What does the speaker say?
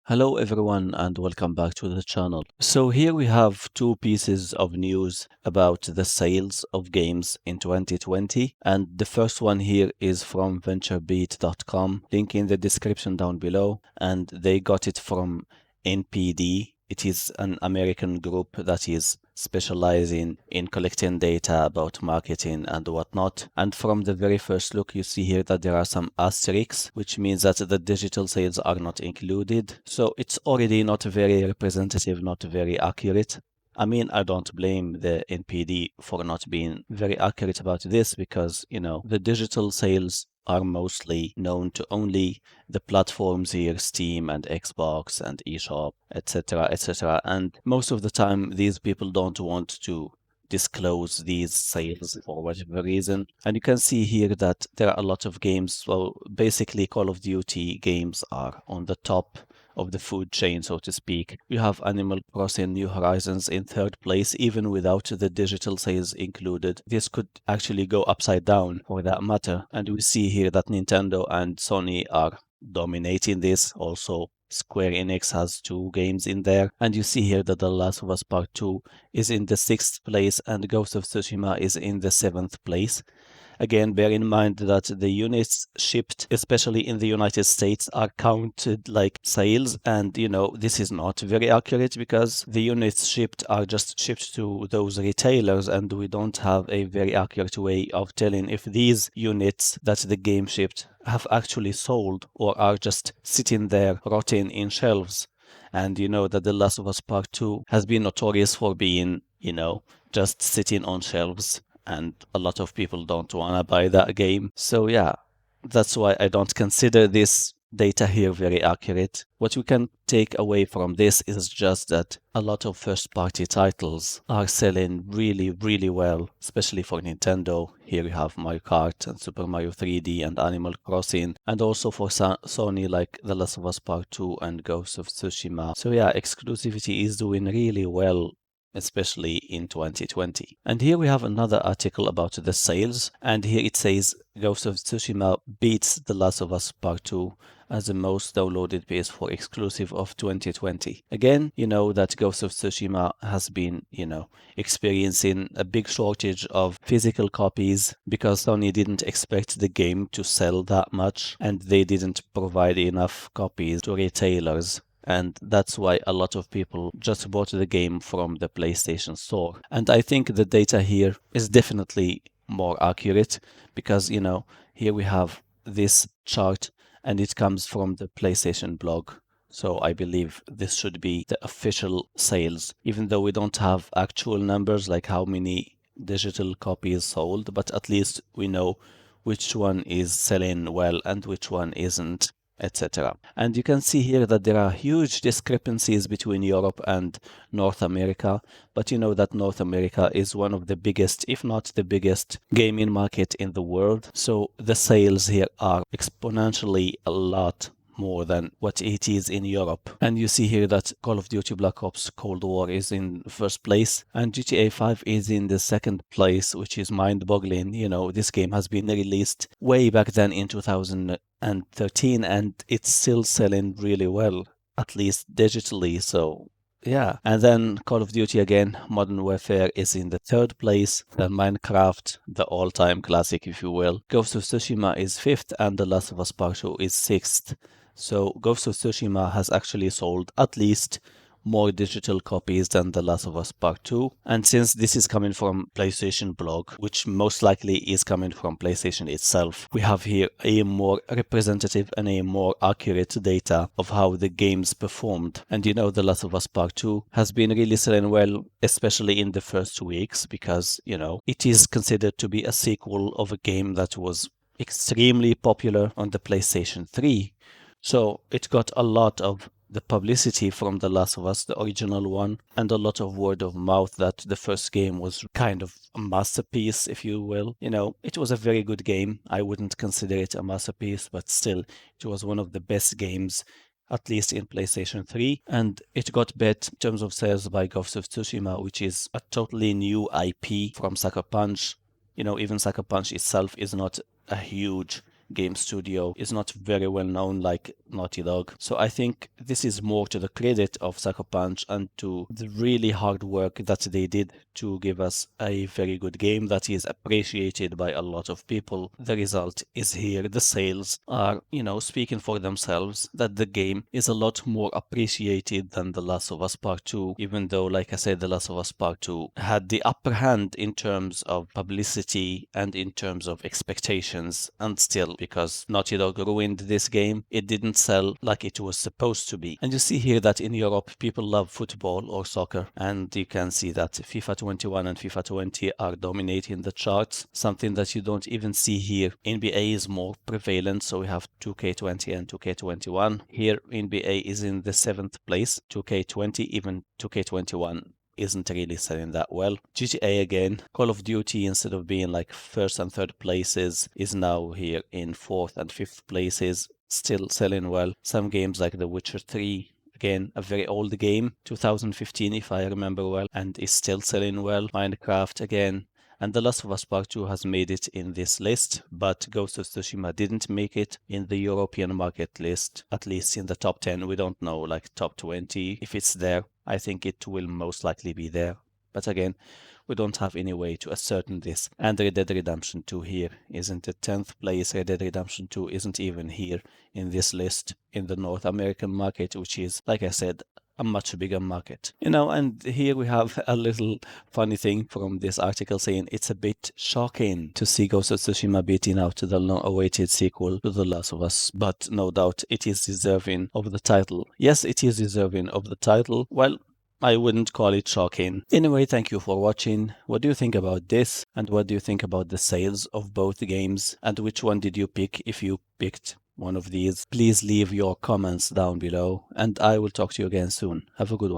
Hello everyone and welcome back to the channel. So here we have two pieces of news about the sales of games in 2020, and the first one here is from venturebeat.com, link in the description down below, and they got it from NPD. It is an American group that is specializing in collecting data about marketing and whatnot. And from the very first look, you see here that there are some asterisks, which means that the digital sales are not included. So it's already not very representative, not very accurate. I mean, I don't blame the NPD for not being very accurate about this because, the digital sales are mostly known to only the platforms here, Steam and Xbox and eShop, etc., etc. And most of the time, these people don't want to disclose these sales for whatever reason. And you can see here that there are a lot of games. Well, basically, Call of Duty games are on the top of the food chain, so to speak. You have Animal Crossing New Horizons in third place, even without the digital sales included. This could actually go upside down for that matter. And we see here that Nintendo and Sony are dominating this. Also, Square Enix has two games in there. And you see here that The Last of Us Part 2 is in the 6th place and Ghost of Tsushima is in the 7th place. Again, bear in mind that the units shipped, especially in the United States, are counted like sales. And, this is not very accurate because the units shipped are just shipped to those retailers, and we don't have a very accurate way of telling if these units that the game shipped have actually sold or are just sitting there rotting in shelves. And you know that The Last of Us Part 2 has been notorious for being, just sitting on shelves, and a lot of people don't want to buy that game. So yeah, that's why I don't consider this data here very accurate. What we can take away from this is just that a lot of first-party titles are selling really, really well, especially for Nintendo. Here we have Mario Kart and Super Mario 3D and Animal Crossing, and also for Sony like The Last of Us Part 2 and Ghost of Tsushima. So yeah, exclusivity is doing really well, especially in 2020. And here we have another article about the sales, and here it says Ghost of Tsushima beats The Last of Us Part 2 as the most downloaded PS4 exclusive of 2020. Again, you know that Ghost of Tsushima has been, experiencing a big shortage of physical copies because Sony didn't expect the game to sell that much and they didn't provide enough copies to retailers. And that's why a lot of people just bought the game from the PlayStation Store. And I think the data here is definitely more accurate because, here we have this chart and it comes from the PlayStation blog. So I believe this should be the official sales, even though we don't have actual numbers like how many digital copies sold, but at least we know which one is selling well and which one isn't, etc. And you can see here that there are huge discrepancies between Europe and North America, but you know that North America is one of the biggest, if not the biggest, gaming market in the world. So the sales here are exponentially a lot more than what it is in Europe. And you see here that Call of Duty Black Ops Cold War is in first place and GTA 5 is in the second place, which is mind-boggling. This game has been released way back then in 2013 and it's still selling really well, at least digitally. So yeah, and then Call of Duty again, Modern Warfare is in the third place, then Minecraft, the all-time classic if you will. Ghost of Tsushima is fifth and The Last of Us Part 2 is sixth. So Ghost of Tsushima has actually sold at least more digital copies than The Last of Us Part 2. And since this is coming from PlayStation blog, which most likely is coming from PlayStation itself, we have here a more representative and a more accurate data of how the games performed. And The Last of Us Part 2 has been really selling well, especially in the first weeks, because, it is considered to be a sequel of a game that was extremely popular on the PlayStation 3. So it got a lot of the publicity from The Last of Us, the original one, and a lot of word of mouth that the first game was kind of a masterpiece, if you will. It was a very good game. I wouldn't consider it a masterpiece, but still, it was one of the best games, at least in PlayStation 3. And it got bet in terms of sales by Ghost of Tsushima, which is a totally new IP from Sucker Punch. Even Sucker Punch itself is not a huge game studio is not very well known like Naughty Dog. So I think this is more to the credit of Sucker Punch and to the really hard work that they did to give us a very good game that is appreciated by a lot of people. The result is here. The sales are, speaking for themselves, that the game is a lot more appreciated than The Last of Us Part 2, even though, like I said, The Last of Us Part 2 had the upper hand in terms of publicity and in terms of expectations, and still, because Naughty Dog ruined this game, it didn't sell like it was supposed to be. And you see here that in Europe, people love football or soccer, and you can see that FIFA 21 and FIFA 20 are dominating the charts, something that you don't even see here. NBA is more prevalent, so we have 2K20 and 2K21. Here, NBA is in the 7th place, 2K20, even 2K21 isn't really selling that well. GTA again, Call of Duty, instead of being like first and third places, is now here in fourth and fifth places, still selling well. Some games like The Witcher 3, again, a very old game, 2015 if I remember well, and is still selling well. Minecraft again. And The Last of Us Part 2 has made it in this list, but Ghost of Tsushima didn't make it in the European market list, at least in the top 10. We don't know, like top 20, if it's there. I think it will most likely be there. But again, we don't have any way to ascertain this. And Red Dead Redemption 2 here isn't the 10th place. Red Dead Redemption 2 isn't even here in this list in the North American market, which is, like I said, a much bigger market. And here we have a little funny thing from this article saying it's a bit shocking to see Ghost of Tsushima beating out the long-awaited sequel to The Last of Us, but no doubt it is deserving of the title. Yes, it is deserving of the title. Well, I wouldn't call it shocking. Anyway, thank you for watching. What do you think about this? And what do you think about the sales of both games? And which one did you pick if you picked one of these? Please leave your comments down below, and I will talk to you again soon. Have a good one.